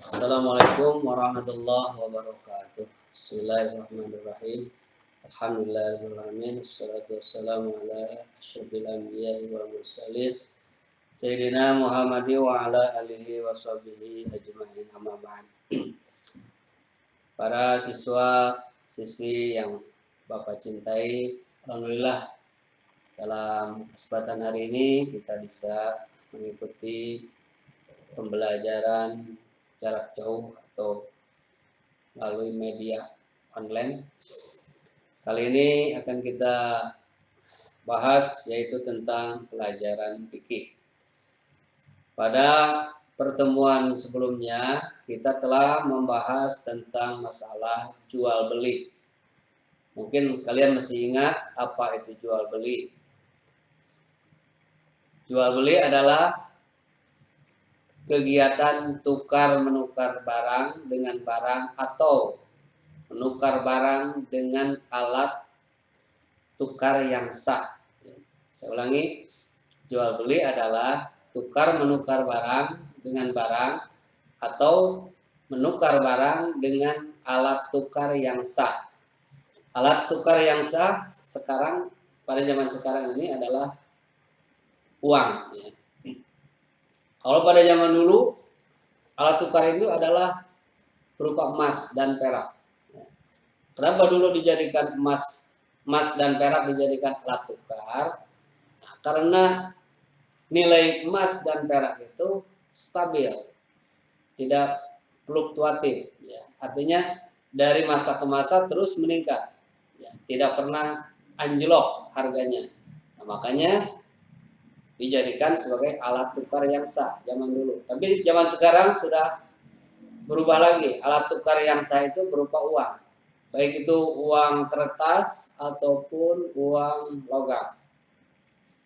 Assalamualaikum warahmatullahi wabarakatuh. Bismillahirrahmanirrahim. Alhamdulillahirrahmanirrahim. Wassalatu wassalamu ala asyrafil anbiya'i wal mursalin Sayyidina Muhammadi wa ala alihi wa sahbihi ajma'in, amma ba'd. Para siswa siswi yang Bapak cintai, alhamdulillah dalam kesempatan hari ini kita bisa mengikuti pembelajaran jarak jauh atau melalui media online. Kali ini akan kita bahas yaitu tentang pelajaran fikih. Pada pertemuan sebelumnya kita telah membahas tentang masalah jual beli. Mungkin kalian masih ingat apa itu jual beli. Jual beli adalah kegiatan tukar menukar barang dengan barang atau menukar barang dengan alat tukar yang sah. Saya ulangi, jual beli adalah tukar menukar barang dengan barang atau menukar barang dengan alat tukar yang sah. Alat tukar yang sah sekarang, pada zaman sekarang ini adalah uang. Kalau pada zaman dulu, alat tukar itu adalah berupa emas dan perak. Kenapa dulu dijadikan emas dan perak dijadikan alat tukar? Nah, karena nilai emas dan perak itu stabil, tidak fluktuatif. Ya. Artinya dari masa ke masa terus meningkat, ya. Tidak pernah anjlok harganya. Nah, makanya dijadikan sebagai alat tukar yang sah zaman dulu. Tapi zaman sekarang sudah berubah lagi. Alat tukar yang sah itu berupa uang. Baik itu uang kertas ataupun uang logam.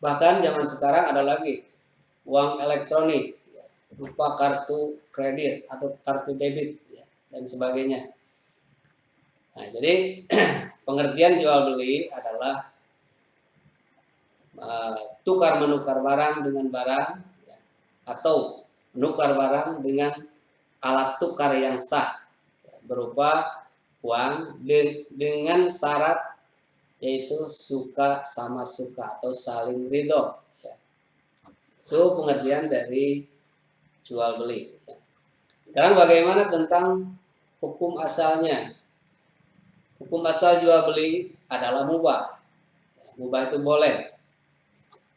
Bahkan zaman sekarang ada lagi uang elektronik, ya, berupa kartu kredit atau kartu debit, ya, dan sebagainya. Nah, jadi pengertian jual beli adalah tukar menukar barang dengan barang, ya, atau menukar barang dengan alat tukar yang sah, ya, berupa uang dengan syarat yaitu suka sama suka atau saling ridho. Ya. Itu pengertian dari jual beli. Ya. Sekarang bagaimana tentang hukum asalnya? Hukum asal jual beli adalah mubah. Ya, mubah itu boleh.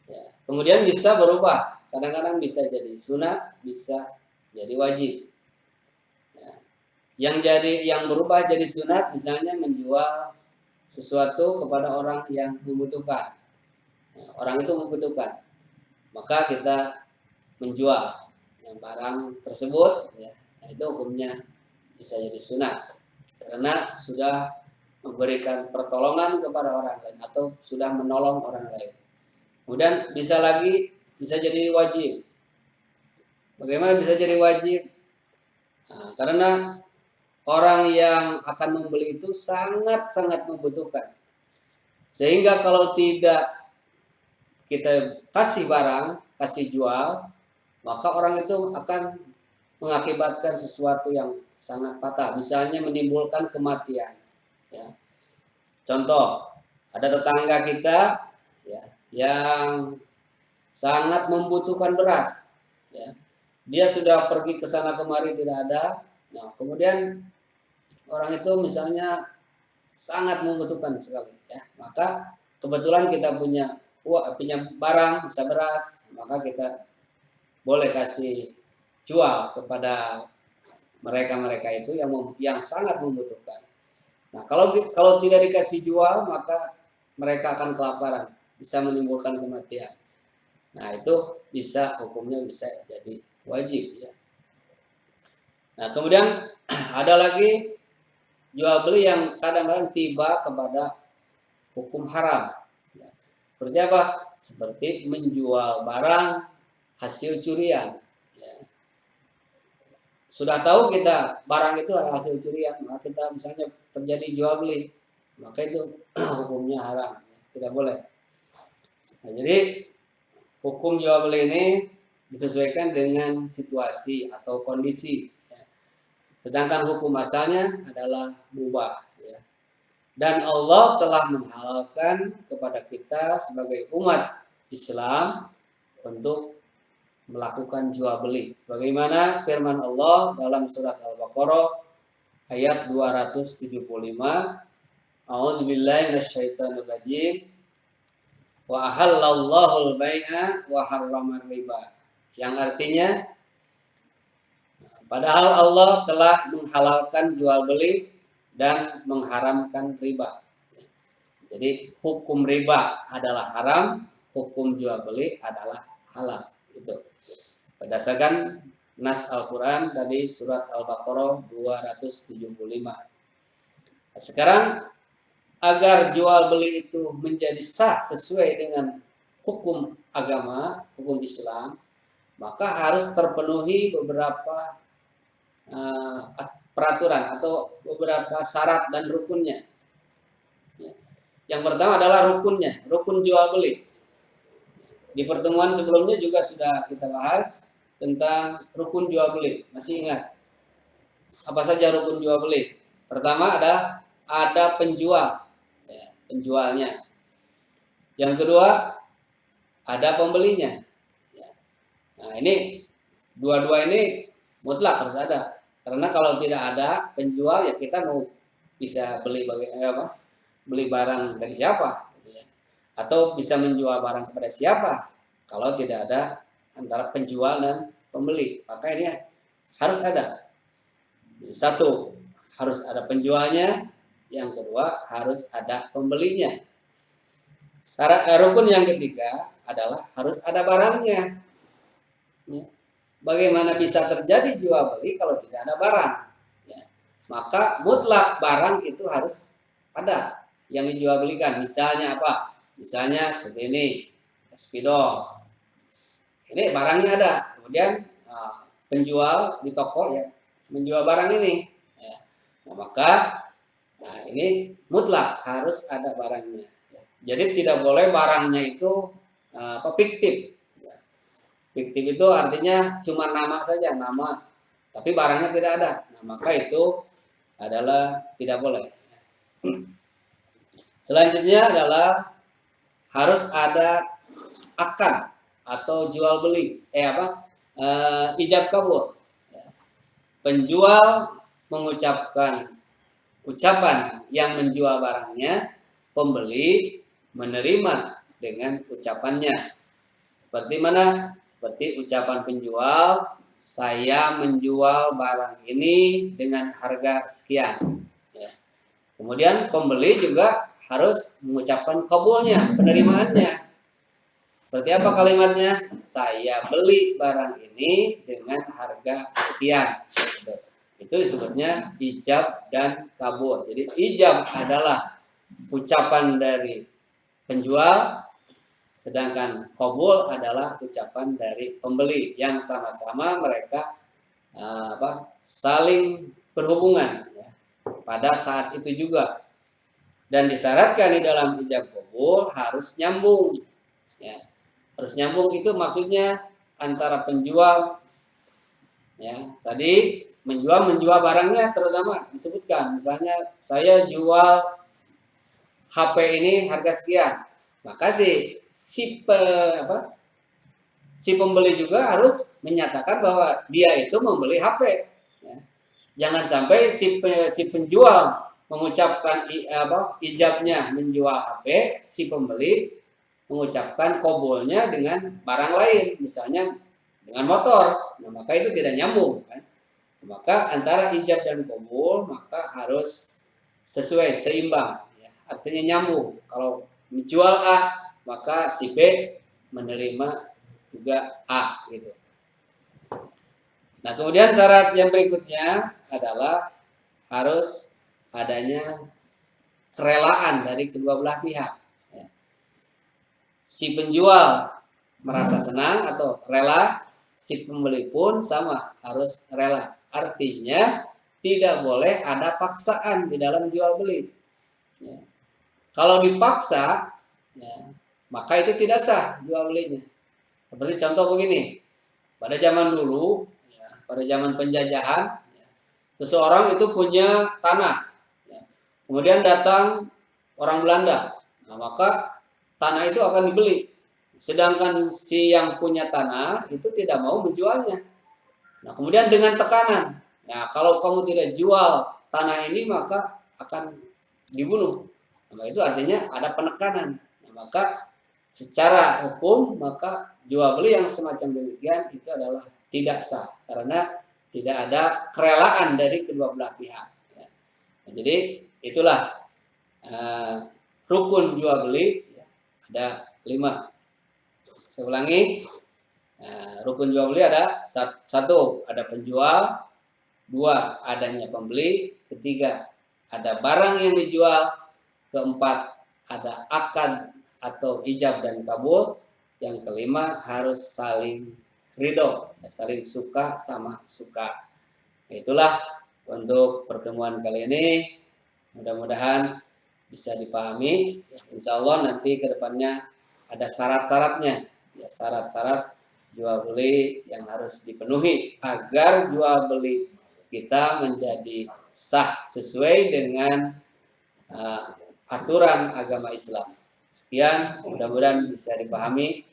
Ya. Kemudian bisa berubah. Kadang-kadang bisa jadi sunat, bisa jadi wajib. Ya. Yang berubah jadi sunat misalnya menjual sesuatu kepada orang yang membutuhkan. Ya, orang itu membutuhkan. Maka kita menjual yang barang tersebut, ya, nah itu hukumnya bisa jadi sunat. Karena sudah memberikan pertolongan kepada orang lain atau sudah menolong orang lain. Kemudian bisa jadi wajib. Bagaimana bisa jadi wajib? Nah, karena orang yang akan membeli itu sangat-sangat membutuhkan. Sehingga kalau tidak kita kasih barang, kasih jual, maka orang itu akan mengakibatkan sesuatu yang sangat fatal. Misalnya menimbulkan kematian. Ya. Contoh, ada tetangga kita, ya, yang sangat membutuhkan beras. Ya. Dia sudah pergi ke sana kemari tidak ada. Nah, kemudian orang itu misalnya sangat membutuhkan sekali. Ya. Maka kebetulan kita punya barang, bisa beras, maka kita boleh kasih jual kepada mereka itu yang sangat membutuhkan. Nah, kalau tidak dikasih jual, maka mereka akan kelaparan, bisa menimbulkan kematian. Nah, itu hukumnya bisa jadi wajib, ya. Nah, kemudian ada lagi jual beli yang kadang-kadang tiba kepada hukum haram. Ya. Seperti apa? Seperti menjual barang hasil curian. Ya. Sudah tahu kita barang itu adalah hasil curian, maka kita misalnya terjadi jual beli, maka itu hukumnya haram, tidak boleh. Nah, jadi hukum jual beli ini disesuaikan dengan situasi atau kondisi. Ya. Sedangkan hukum asalnya adalah mubah. Ya. Dan Allah telah menghalalkan kepada kita sebagai umat Islam untuk melakukan jual beli. Sebagaimana firman Allah dalam surat Al-Baqarah ayat 275. A'udzubillahi minasyaitonirrajim. Wa ahallallahu al-bai'a wa harrama riba. Yang artinya padahal Allah telah menghalalkan jual beli dan mengharamkan riba. Jadi hukum riba adalah haram, hukum jual beli adalah halal. Itu berdasarkan nas Al-Quran tadi surat Al-Baqarah 275. Sekarang agar jual beli itu menjadi sah sesuai dengan hukum agama, hukum Islam, maka harus terpenuhi beberapa peraturan atau beberapa syarat dan rukunnya. Yang pertama adalah rukunnya, rukun jual beli. Di pertemuan sebelumnya juga sudah kita bahas tentang rukun jual beli. Masih ingat? Apa saja rukun jual beli? Pertama ada penjual, ya, penjualnya. Yang kedua ada pembelinya. Ya. Nah ini dua-dua ini mutlak harus ada. Karena kalau tidak ada penjual ya kita mau bisa beli beli barang dari siapa? Gitu ya. Atau bisa menjual barang kepada siapa kalau tidak ada antara penjual dan pembeli. Maka ini harus ada. Satu, harus ada penjualnya. Yang kedua, harus ada pembelinya. Rukun yang ketiga adalah harus ada barangnya. Ya. Bagaimana bisa terjadi jual beli kalau tidak ada barang? Ya. Maka mutlak barang itu harus ada yang dijual belikan. Misalnya apa? Misalnya seperti ini, spidol. Ini barangnya ada. Kemudian penjual di toko ya menjual barang ini. Ya. Nah, maka ini mutlak harus ada barangnya. Ya. Jadi tidak boleh barangnya itu fiktif. Ya. Fiktif itu artinya cuma nama saja, nama. Tapi barangnya tidak ada. Nah, maka itu adalah tidak boleh. Selanjutnya adalah harus ada akad atau jual beli, ijab kabul. Penjual mengucapkan ucapan yang menjual barangnya, pembeli menerima dengan ucapannya. Seperti mana? Seperti ucapan penjual, saya menjual barang ini dengan harga sekian. Ya. Kemudian pembeli juga harus mengucapkan kabulnya, penerimaannya. Seperti apa kalimatnya? Saya beli barang ini dengan harga sekian. Itu disebutnya ijab dan kabul. Jadi ijab adalah ucapan dari penjual, sedangkan kabul adalah ucapan dari pembeli yang sama-sama mereka saling berhubungan ya, pada saat itu juga. Dan disyaratkan di dalam ijab kabul harus nyambung. Ya. Harus nyambung itu maksudnya antara penjual ya, tadi menjual barangnya terutama disebutkan. Misalnya saya jual HP ini harga sekian. Maka si pembeli juga harus menyatakan bahwa dia itu membeli HP. Ya. Jangan sampai si penjual mengucapkan ijabnya menjual HP, si pembeli mengucapkan kabulnya dengan barang lain, misalnya dengan motor. Nah, maka itu tidak nyambung kan. Maka antara ijab dan kabul maka harus sesuai, seimbang ya. Artinya nyambung. Kalau menjual A, maka si B menerima juga A gitu. Nah, kemudian syarat yang berikutnya adalah harus adanya kerelaan dari kedua belah pihak. Ya. Si penjual merasa senang atau rela, si pembeli pun sama harus rela. Artinya tidak boleh ada paksaan di dalam jual beli. Ya. Kalau dipaksa, ya, maka itu tidak sah jual belinya. Seperti contoh begini, pada zaman dulu, ya, pada zaman penjajahan, ya, Seseorang itu punya tanah, ya. Kemudian datang orang Belanda, nah, maka tanah itu akan dibeli. Sedangkan si yang punya tanah itu tidak mau menjualnya. Nah, kemudian dengan tekanan, ya kalau kamu tidak jual tanah ini maka akan dibunuh. Nah, itu artinya ada penekanan. Nah, maka secara hukum maka jual beli yang semacam demikian itu adalah tidak sah karena tidak ada kerelaan dari kedua belah pihak. Ya. Nah, jadi itulah rukun jual beli, ya, ada 5. Saya ulangi, rukun jual beli ada 1, ada penjual, 2, adanya pembeli, 3, ada barang yang dijual, 4, ada akad atau ijab dan kabul, yang 5 harus saling ridho, ya, saling suka sama suka. Itulah untuk pertemuan kali ini, mudah-mudahan bisa dipahami. Insya Allah nanti ke depannya ada syarat-syaratnya, ya, syarat-syarat jual beli yang harus dipenuhi agar jual beli kita menjadi sah sesuai dengan aturan agama Islam. Sekian, mudah-mudahan bisa dipahami.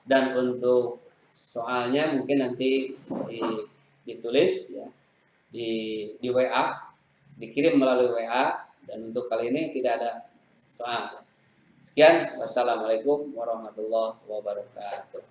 Dan untuk soalnya mungkin nanti ditulis, ya, di WA, dikirim melalui WA. Dan untuk kali ini tidak ada soal. Sekian, wassalamualaikum warahmatullahi wabarakatuh.